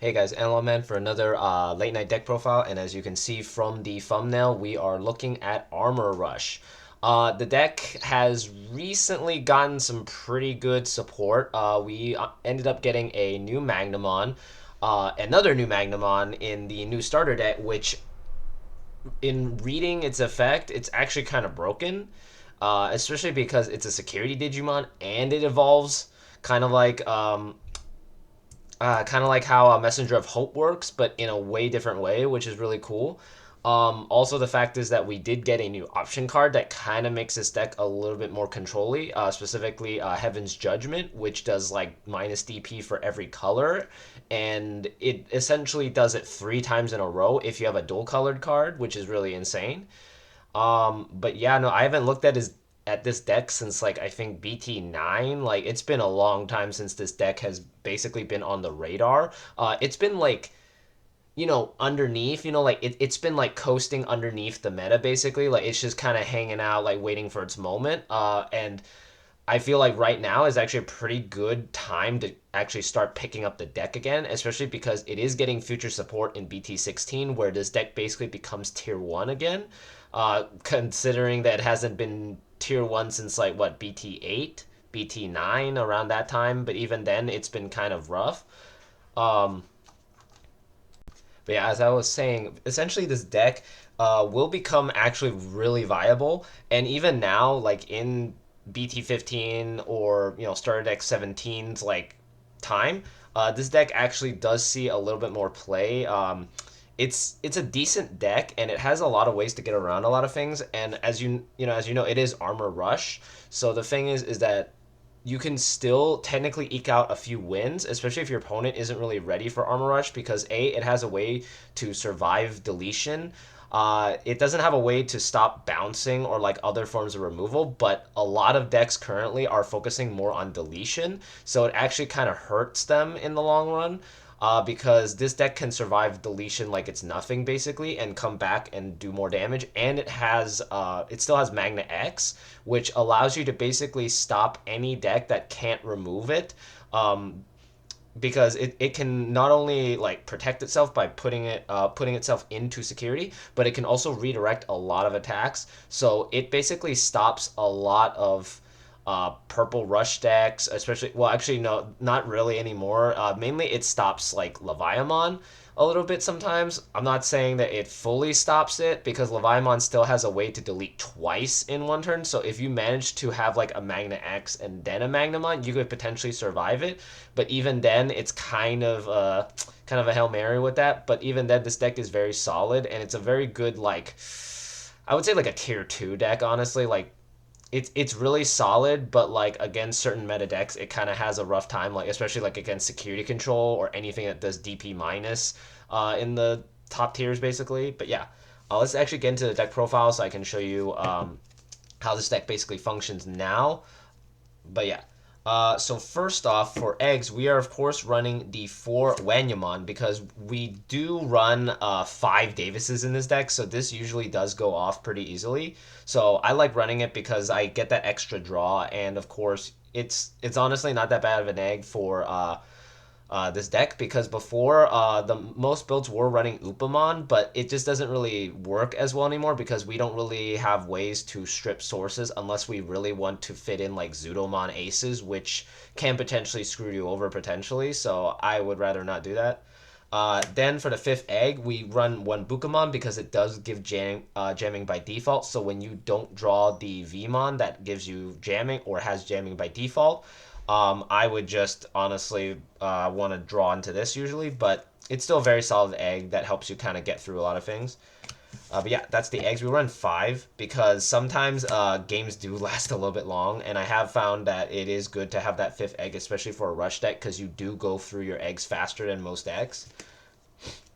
Hey guys, Man for another late night deck profile, and as you can see from the thumbnail, we are looking at Armor Rush. The deck has recently gotten some pretty good support. We ended up getting a new Magnamon, another new Magnamon in the new starter deck, which in reading its effect, it's actually kind of broken, especially because it's a security Digimon and it evolves kind of like how a Messenger of Hope works, but in a way different way, which is really cool. Also, the fact is that we did get a new option card that kind of makes this deck a little bit more controlly, specifically Heaven's Judgment, which does like minus DP for every color, and it essentially does it 3 times in a row if you have a dual colored card, which is really insane. But yeah, no, I haven't looked at this deck since like I think BT9. Like it's been a long time since this deck has basically been on the radar. It's been like underneath, like it's been like coasting underneath the meta basically. Like it's just kind of hanging out, like waiting for its moment. And I feel like right now is actually a pretty good time to actually start picking up the deck again, especially because it is getting future support in BT16, where this deck basically becomes tier 1 again. Considering that it hasn't been tier 1 since like what, BT8, BT9, around that time, but even then it's been kind of rough. Um, but yeah, as I was saying, essentially this deck will become actually really viable. And even now, like in BT15 or starter deck 17's like time, this deck actually does see a little bit more play. It's a decent deck and it has a lot of ways to get around a lot of things. And as you know, it is Armor Rush. So the thing is that you can still technically eke out a few wins, especially if your opponent isn't really ready for Armor Rush, because it has a way to survive deletion. It doesn't have a way to stop bouncing or like other forms of removal, but a lot of decks currently are focusing more on deletion, so it actually kind of hurts them in the long run. Because this deck can survive deletion like it's nothing basically and come back and do more damage, and it still has Magna X, which allows you to basically stop any deck that can't remove it. Because it can not only like protect itself by putting itself into security, but it can also redirect a lot of attacks. So it basically stops a lot of purple rush decks, especially. Well, actually, no, not really anymore. Mainly, it stops like Leviamon a little bit sometimes. I'm not saying that it fully stops it because Leviamon still has a way to delete twice in one turn. So if you manage to have like a Magna X and then a Magnamon, you could potentially survive it. But even then, it's kind of a Hail Mary with that. But even then, this deck is very solid and it's a very good like I would say like a tier 2 deck, honestly. Like it's really solid, but like against certain meta decks, it kind of has a rough time. Like especially like against security control or anything that does DP minus in the top tiers, basically. But yeah, let's actually get into the deck profile so I can show you how this deck basically functions now. But yeah. So first off, for eggs, we are of course running the 4 Wanyamon because we do run 5 Davises in this deck, so this usually does go off pretty easily. So I like running it because I get that extra draw, and of course it's honestly not that bad of an egg for this deck, because before the most builds were running Upamon, but it just doesn't really work as well anymore because we don't really have ways to strip sources unless we really want to fit in like Zudomon aces, which can potentially screw you over potentially. So I would rather not do that. Then for the 5th egg, we run 1 Bukamon because it does give jamming by default. So when you don't draw the Vmon that gives you jamming or has jamming by default, I would just honestly want to draw into this usually, but it's still a very solid egg that helps you kind of get through a lot of things. But yeah, that's the eggs. We run 5 because sometimes games do last a little bit long, and I have found that it is good to have that 5th egg, especially for a rush deck, because you do go through your eggs faster than most decks.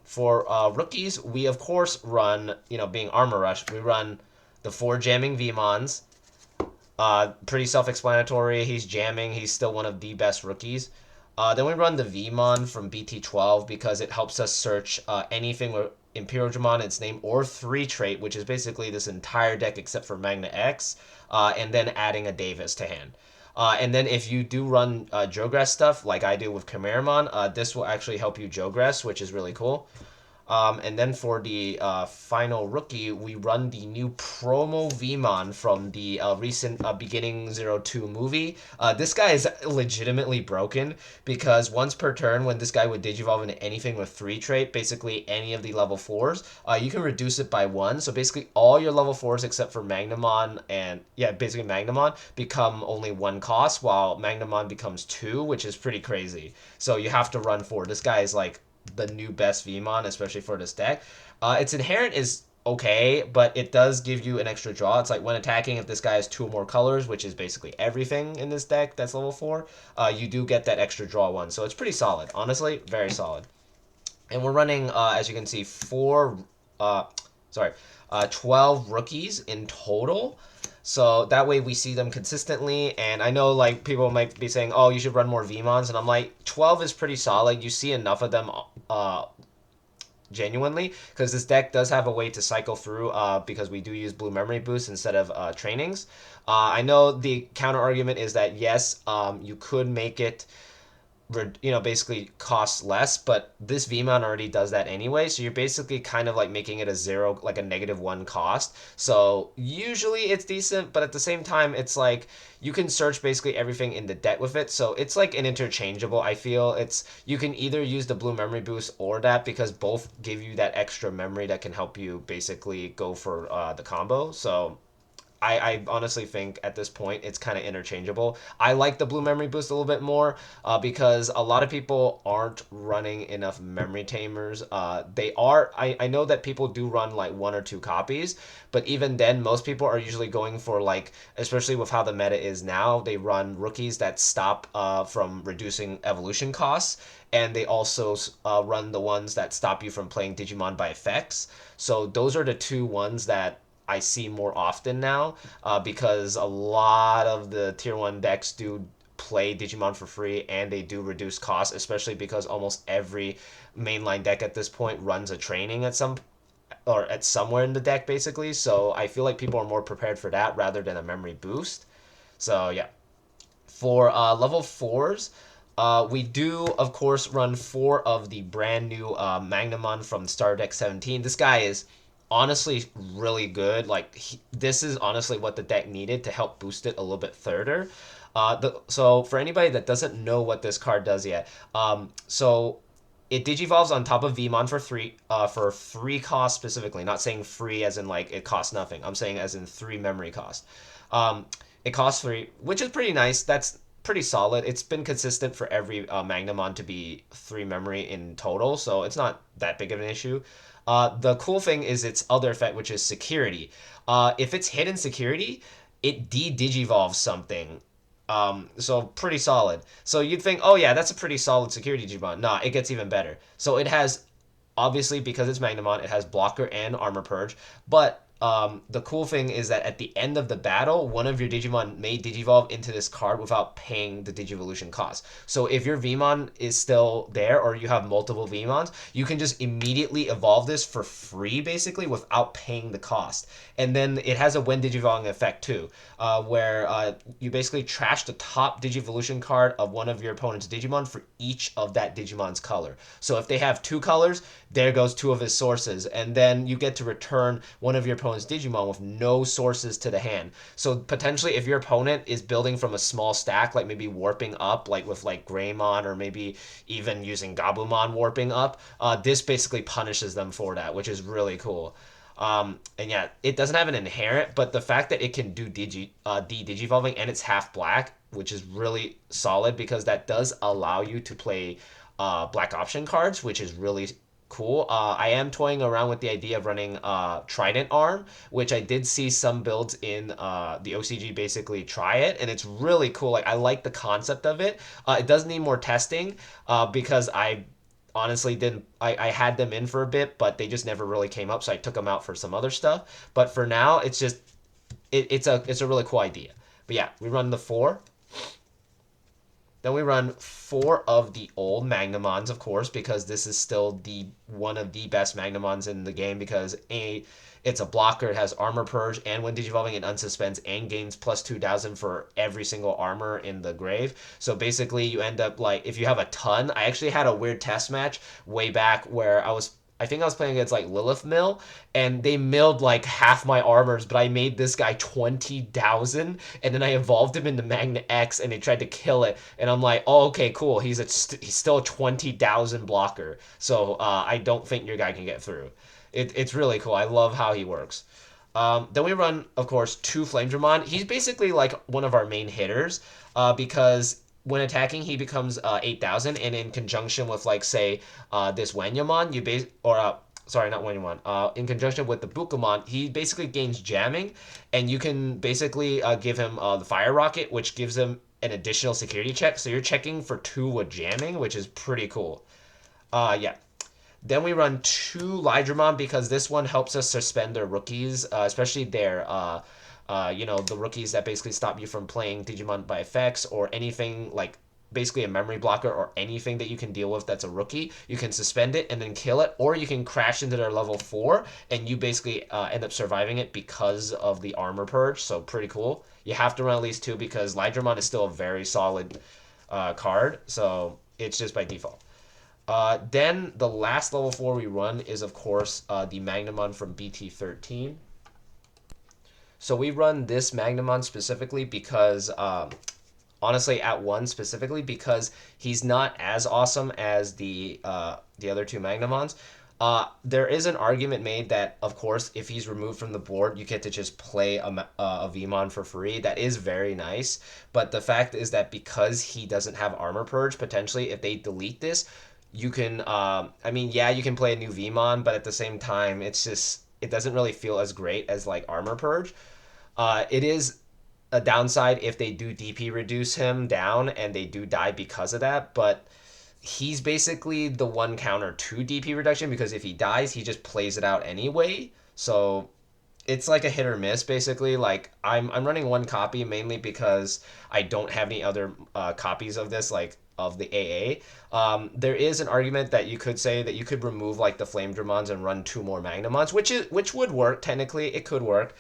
For rookies, we of course run, being Armor Rush, we run the 4 jamming Vmons. Pretty self-explanatory. He's jamming. He's still one of the best rookies. Then we run the Vmon from BT12 because it helps us search anything with Imperial Dramon in its name or 3 trait, which is basically this entire deck except for Magna X, and then adding a Davis to hand. And then if you do run Jogress stuff like I do with Chimeramon, this will actually help you Jogress, which is really cool. And then for the final rookie, we run the new promo Vmon from the recent Beginning 02 movie. This guy is legitimately broken because once per turn, when this guy would Digivolve into anything with 3 trait, basically any of the level 4s, you can reduce it by 1. So basically all your level 4s except for Magnamon and, yeah, basically Magnamon become only 1 cost, while Magnamon becomes 2, which is pretty crazy. So you have to run 4. This guy is like the new best Vmon, especially for this deck. Its inherent is okay, but it does give you an extra draw. It's like when attacking, if this guy has 2 or more colors, which is basically everything in this deck that's level 4, you do get that extra draw 1. So it's pretty solid. Honestly, very solid. And we're running, as you can see, uh, sorry, 12 rookies in total. So that way we see them consistently. And I know like people might be saying, oh, you should run more Vmons. And I'm like, 12 is pretty solid. You see enough of them genuinely, because this deck does have a way to cycle through because we do use blue memory boost instead of trainings. I know the counter argument is that yes, you could make it basically costs less, but this VMon already does that anyway, so you're basically kind of like making it a 0, like a -1 cost. So usually it's decent, but at the same time, it's like you can search basically everything in the deck with it, so it's like an interchangeable. I feel it's you can either use the blue memory boost or that, because both give you that extra memory that can help you basically go for the combo. So I honestly think at this point it's kind of interchangeable. I like the blue memory boost a little bit more because a lot of people aren't running enough memory tamers. They are. I know that people do run like 1 or 2 copies, but even then, most people are usually going for like, especially with how the meta is now, they run rookies that stop from reducing evolution costs, and they also run the ones that stop you from playing Digimon by effects. So those are the 2 ones that I see more often now because a lot of the tier 1 decks do play Digimon for free, and they do reduce costs, especially because almost every mainline deck at this point runs a training at some or at somewhere in the deck basically. So I feel like people are more prepared for that rather than a memory boost. So yeah, for level 4s, we do, of course, run 4 of the brand new Magnamon from ST17. This guy is honestly really good. Like, this is honestly what the deck needed to help boost it a little bit further. So for anybody that doesn't know what this card does yet, so it digivolves on top of Vmon for 3 cost specifically. Not saying free as in like it costs nothing. I'm saying as in 3 memory cost. Um, it costs 3, which is pretty nice. That's pretty solid. It's been consistent for every Magnamon to be 3 memory in total, so it's not that big of an issue. The cool thing is its other effect, which is security. If it's hidden security, it de-digivolves something. So pretty solid. So you'd think, oh yeah, that's a pretty solid security Digimon. Nah, it gets even better. So it has, obviously because it's Magnamon, it has blocker and armor purge, but the cool thing is that at the end of the battle, one of your Digimon may Digivolve into this card without paying the Digivolution cost. So if your Vmon is still there, or you have multiple Vmons, you can just immediately evolve this for free, basically, without paying the cost. And then it has a when Digivolving effect too, where you basically trash the top Digivolution card of one of your opponent's Digimon for each of that Digimon's color. So if they have 2 colors, there goes 2 of his sources, and then you get to return one of your opponent's Digimon with no sources to the hand. So potentially, if your opponent is building from a small stack, like maybe warping up, like with like Greymon, or maybe even using Gabumon warping up, this basically punishes them for that, which is really cool. And yeah, it doesn't have an inherent, but the fact that it can do de-digivolving and it's half black, which is really solid because that does allow you to play black option cards, which is really cool. I am toying around with the idea of running Trident Arm, which I did see some builds in the OCG basically try it, and it's really cool. Like, I like the concept of it. It does need more testing because I honestly didn't. I had them in for a bit, but they just never really came up, so I took them out for some other stuff. But for now, it's just it's a really cool idea. But yeah, we run the 4. Then we run 4 of the old Magnamons, of course, because this is still the one of the best Magnamons in the game because it's a blocker, it has armor purge, and when digivolving it unsuspends and gains plus 2,000 for every single armor in the grave. So basically you end up like, if you have a ton, I actually had a weird test match way back where I think I was playing against like Lilith Mill, and they milled like half my armors, but I made this guy 20,000, and then I evolved him into Magna X, and they tried to kill it, and I'm like, oh, okay, cool. He's still a 20,000 blocker, so I don't think your guy can get through. It's really cool. I love how he works. Then we run, of course, 2 Flame Dramon. He's basically like one of our main hitters because when attacking, he becomes 8,000, and in conjunction with, like, say, this Wanyamon, sorry, not Wanyamon, in conjunction with the Bukamon, he basically gains jamming, and you can basically give him the Fire Rocket, which gives him an additional security check. So you're checking for 2 with jamming, which is pretty cool. Yeah. Then we run 2 Lydramon because this one helps us suspend their rookies, especially their, the rookies that basically stop you from playing Digimon by effects or anything like basically a memory blocker or anything that you can deal with that's a rookie. You can suspend it and then kill it, or you can crash into their level 4 and you basically end up surviving it because of the armor purge. So pretty cool. You have to run at least 2 because Lydramon is still a very solid card, so it's just by default. Then the last level 4 we run is, of course, the Magnamon from BT13. So we run this Magnamon specifically because, honestly, at 1 specifically, because he's not as awesome as the other 2 Magnamons. There is an argument made that, of course, if he's removed from the board, you get to just play a Vmon for free. That is very nice. But the fact is that because he doesn't have Armor Purge, potentially, if they delete this, you can, yeah, you can play a new Vmon, but at the same time, it doesn't really feel as great as, like, Armor Purge. It is a downside if they do DP reduce him down and they do die because of that, but he's basically the one counter to DP reduction because if he dies, he just plays it out anyway. So it's like a hit or miss basically. Like I'm running 1 copy mainly because I don't have any other copies of this, like of the AA. There is an argument that you could say that you could remove like the Flame Dramons and run 2 more Magnamons, which would work technically. It could work.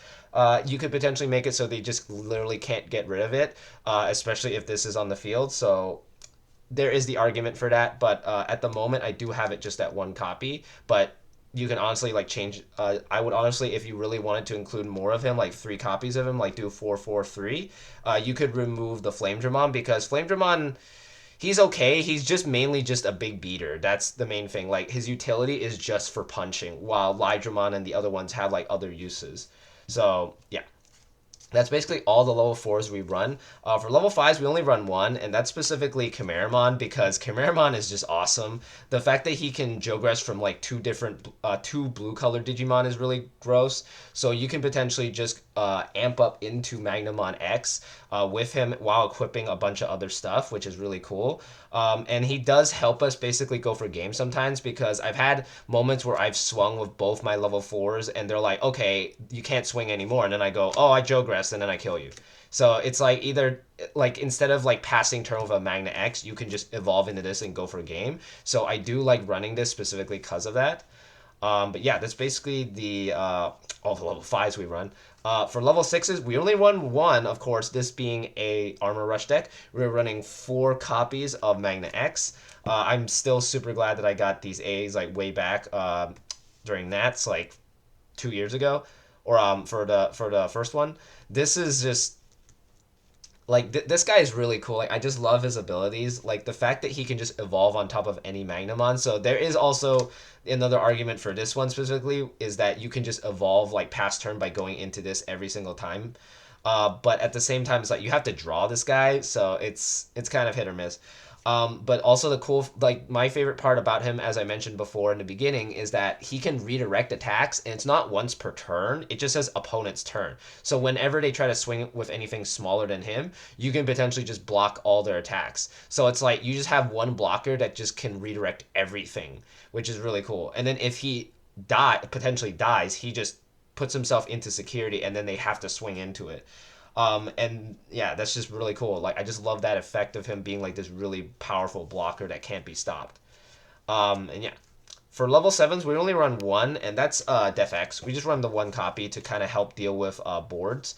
You could potentially make it so they just literally can't get rid of it, especially if this is on the field. So there is the argument for that, but at the moment I do have it just at 1 copy. But you can honestly like change. I would honestly, if you really wanted to include more of him, like 3 copies of him, like do 4-4-3. You could remove the Flame Dramon because Flame Dramon, he's okay. He's just mainly just a big beater. That's the main thing. Like his utility is just for punching, while Lydramon and the other ones have like other uses. So yeah, that's basically all the level 4s we run. For level 5s, we only run 1, and that's specifically Chimeramon because Chimeramon is just awesome. The fact that he can Jogress from like 2 blue colored Digimon is really gross. So you can potentially just amp up into Magnamon X with him while equipping a bunch of other stuff, which is really cool. And he does help us basically go for games sometimes because I've had moments where I've swung with both my level 4s and they're like, okay, you can't swing anymore. And then I go, oh, I Jogress, and then I kill you. So it's like either, like, instead of like passing turn with a Magna X, you can just evolve into this and go for a game. So I do like running this specifically because of that. But yeah, that's basically all the level 5s we run. For level 6s, we only run 1, of course, this being a Armor Rush deck. We're running 4 copies of Magna X. I'm still super glad that I got these A's like way back during Nats, like 2 years ago, or for the first one. This is just like this guy is really cool. Like I just love his abilities. Like the fact that he can just evolve on top of any Magnamon. So there is also another argument for this one specifically is that you can just evolve like past turn by going into this every single time. But at the same time, it's like you have to draw this guy, so it's kind of hit or miss. But also the cool, like my favorite part about him, as I mentioned before in the beginning, is that he can redirect attacks, and it's not once per turn. It just says opponent's turn. So whenever they try to swing with anything smaller than him, you can potentially just block all their attacks. So it's like you just have one blocker that just can redirect everything, which is really cool. And then if he potentially dies, he just puts himself into security, and then they have to swing into it. And yeah, that's just really cool. Like I just love that effect of him being like this really powerful blocker that can't be stopped. And yeah, for level sevens, we only run one, and that's Def X. We just run the one copy to kind of help deal with boards.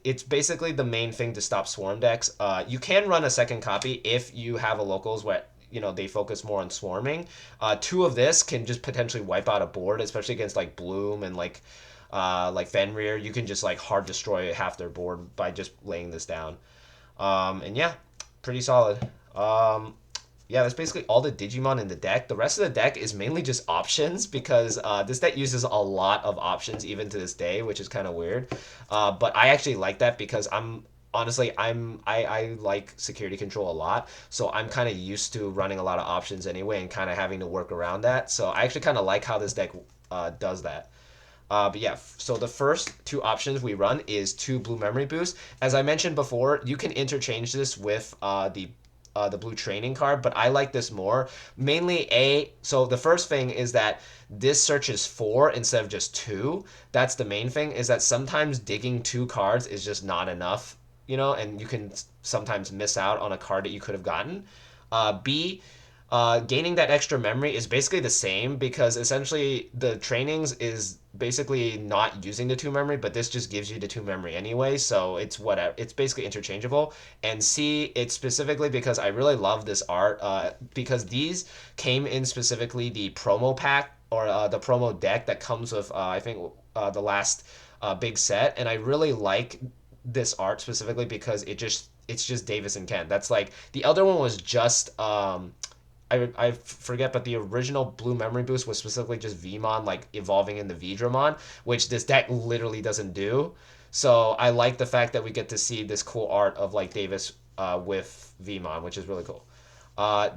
It's basically the main thing to stop swarm decks. You can run a second copy if you have a locals where they focus more on swarming. Two of this can just potentially wipe out a board, especially against like Bloom and like Fenrir. You can just like hard destroy half their board by just laying this down. And yeah, pretty solid. Yeah, that's basically all the Digimon in the deck. The rest of the deck is mainly just options because this deck uses a lot of options even to this day, which is kind of weird. But I actually like that because I like security control a lot, so I'm kind of used to running a lot of options anyway and kind of having to work around that. So I actually kind of like how this deck does that. But yeah, so the first two options we run is two blue memory boosts. As I mentioned before, you can interchange this with the blue training card, but I like this more. Mainly so the first thing is that this searches four instead of just two. That's the main thing, is that sometimes digging two cards is just not enough, and you can sometimes miss out on a card that you could have gotten. B, gaining that extra memory is basically the same because essentially the trainings is basically not using the two memory, but this just gives you the two memory anyway, so it's whatever. It's basically interchangeable. And C, it's specifically because I really love this art because these came in specifically the promo pack or the promo deck that comes with I think the last big set, and I really like this art specifically because it's just Davis and Kent. That's like the other one was just I forget, but the original Blue Memory Boost was specifically just Vmon, like evolving into Vidramon, which this deck literally doesn't do. So I like the fact that we get to see this cool art of like Davis with Vmon, which is really cool.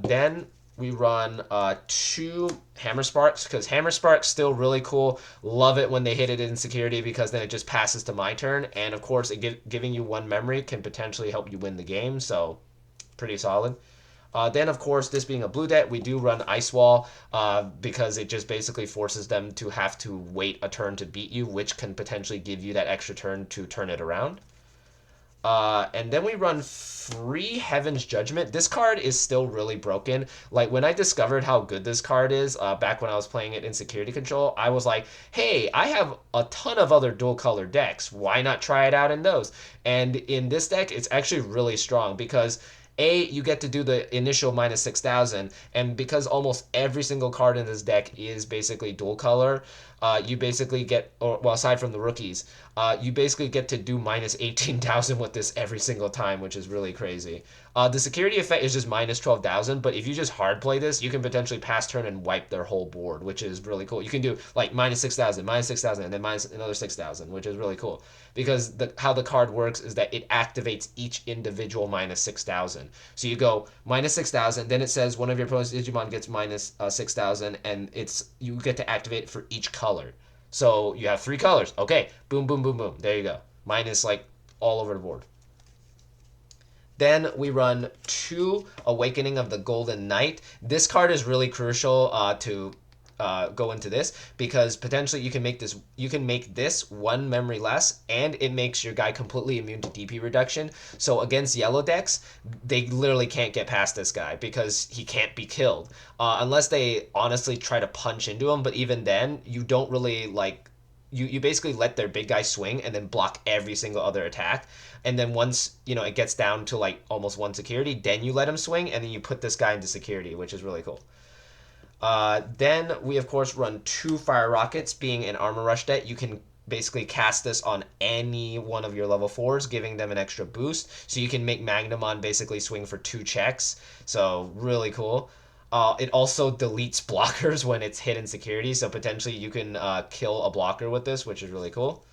Then we run two Hammer Sparks because Hammer Sparks still really cool. Love it when they hit it in security because then it just passes to my turn, and of course, giving you one memory can potentially help you win the game. So pretty solid. Then, of course, this being a blue deck, we do run Ice Wall because it just basically forces them to have to wait a turn to beat you, which can potentially give you that extra turn to turn it around. And then we run three Heaven's Judgment. This card is still really broken. Like, when I discovered how good this card is back when I was playing it in Security Control, I was like, hey, I have a ton of other dual color decks. Why not try it out in those? And in this deck, it's actually really strong because you get to do the initial minus 6,000, and because almost every single card in this deck is basically dual color, you basically get, or well, aside from the rookies, you basically get to do minus 18,000 with this every single time, which is really crazy. The security effect is just minus 12,000, but if you just hard play this, you can potentially pass turn and wipe their whole board, which is really cool. You can do like minus 6,000, and then minus another 6,000, which is really cool. Because how the card works is that it activates each individual minus 6,000. So you go minus 6,000, then it says one of your opponent's Digimon gets minus 6,000, and you get to activate it for each color. So you have three colors. Okay, boom, boom, boom, boom. There you go. Minus like all over the board. Then we run two Awakening of the Golden Knight. This card is really crucial to go into this because potentially you can make this one memory less, and it makes your guy completely immune to DP reduction. So against yellow decks, they literally can't get past this guy because he can't be killed unless they honestly try to punch into him. But even then, you don't really like. You basically let their big guy swing and then block every single other attack, and then once it gets down to like almost one security, then you let him swing and then you put this guy into security, which is really cool. Then we of course run two Fire Rockets. Being an Armor Rush deck, you can basically cast this on any one of your level 4s, giving them an extra boost. So you can make Magnamon basically swing for 2 checks. So really cool. It also deletes blockers when it's hit in security, so potentially you can kill a blocker with this, which is really cool.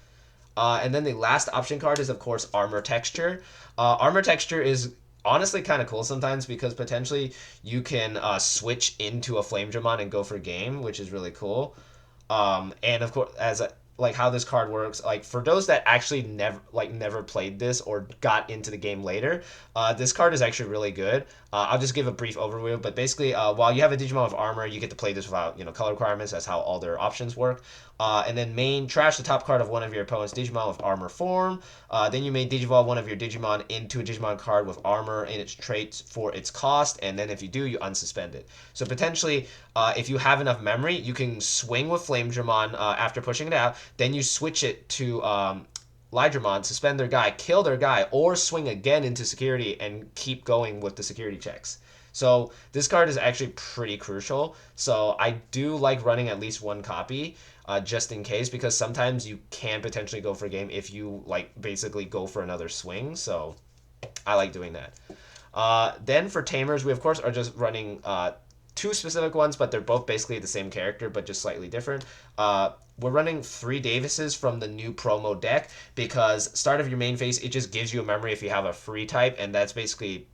And then the last option card is, of course, Armor Texture. Armor Texture is honestly kind of cool sometimes because potentially you can switch into a Flame Dramon and go for game, which is really cool. And of course, like how this card works, like for those that actually never played this or got into the game later, this card is actually really good. I'll just give a brief overview, but basically, while you have a Digimon with armor, you get to play this without color requirements. That's how all their options work. And then main, trash the top card of one of your opponent's Digimon with armor form. Then you may Digivolve one of your Digimon into a Digimon card with armor in its traits for its cost, and then if you do, you unsuspend it. So potentially, if you have enough memory, you can swing with Flame Dramon after pushing it out. Then you switch it to Lydramon, suspend their guy, kill their guy, or swing again into security and keep going with the security checks. So this card is actually pretty crucial. So I do like running at least one copy, just in case, because sometimes you can potentially go for a game if you like basically go for another swing. So I like doing that. Then for Tamers, we of course are just running two specific ones, but they're both basically the same character, but just slightly different. We're running 3 Davises from the new promo deck because start of your main phase, it just gives you a memory if you have a free type, and that's basically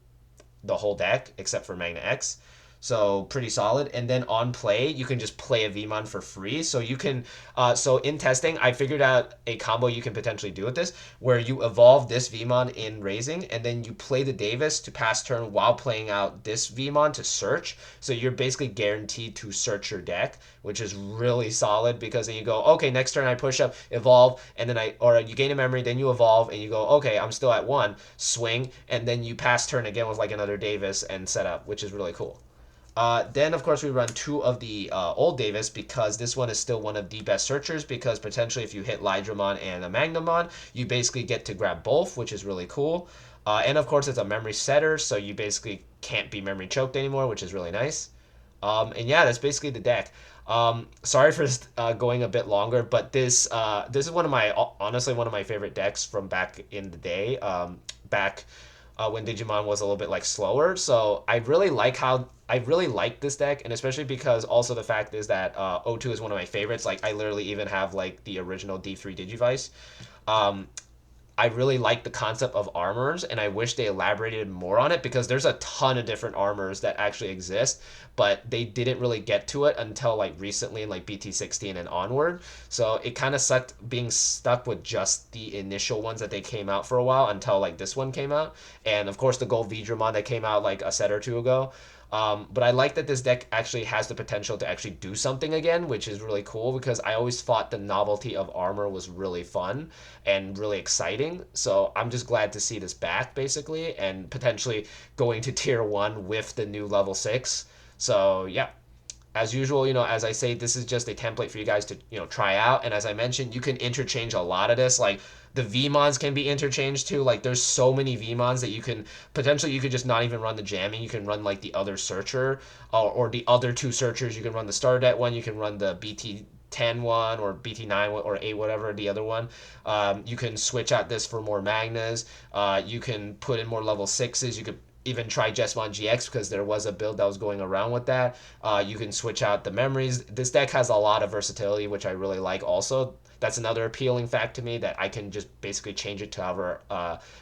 the whole deck except for Magna X. So pretty solid. And then on play, you can just play a Vmon for free. So you can, so in testing, I figured out a combo you can potentially do with this, where you evolve this Vmon in Raising, and then you play the Davis to pass turn while playing out this Vmon to search. So you're basically guaranteed to search your deck, which is really solid because then you go, okay, next turn I push up, evolve, and then or you gain a memory, then you evolve, and you go, okay, I'm still at 1, swing, and then you pass turn again with like another Davis and set up, which is really cool. Then, of course, we run 2 of the old Davis because this one is still one of the best searchers because potentially if you hit Lydramon and a Magnamon, you basically get to grab both, which is really cool. And, of course, it's a memory setter, so you basically can't be memory choked anymore, which is really nice. And, yeah, that's basically the deck. Sorry for going a bit longer, but this is honestly one of my favorite decks from back in the day. Back when Digimon was a little bit like slower. So I really like this deck, and especially because also the fact is that O2 is one of my favorites. Like I literally even have like the original D3 Digivice. Um, I really like the concept of armors, and I wish they elaborated more on it because there's a ton of different armors that actually exist, but they didn't really get to it until like recently in like BT16 and onward. So it kind of sucked being stuck with just the initial ones that they came out for a while until like this one came out, and of course the Gold Vidramon that came out like a set or two ago. But I like that this deck actually has the potential to actually do something again, which is really cool because I always thought the novelty of armor was really fun and really exciting. So I'm just glad to see this back basically and potentially going to tier 1 with the new level 6. So yeah, as usual, as I say, this is just a template for you guys to, try out. And as I mentioned, you can interchange a lot of this. Like the Vmons can be interchanged too. Like there's so many Vmons that you could just not even run the jamming. You can run like the other searcher or the other 2 searchers. You can run the Stardet one. You can run the BT10 one or BT9 or 8, whatever the other one. You can switch out this for more Magnas. You can put in more level 6s. You could even try Jesmon GX because there was a build that was going around with that. You can switch out the memories. This deck has a lot of versatility, which I really like also. That's another appealing fact to me that I can just basically change it to however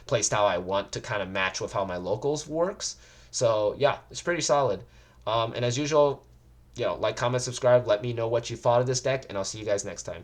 playstyle I want to kind of match with how my locals works. So yeah, it's pretty solid. And as usual, like, comment, subscribe, let me know what you thought of this deck, and I'll see you guys next time.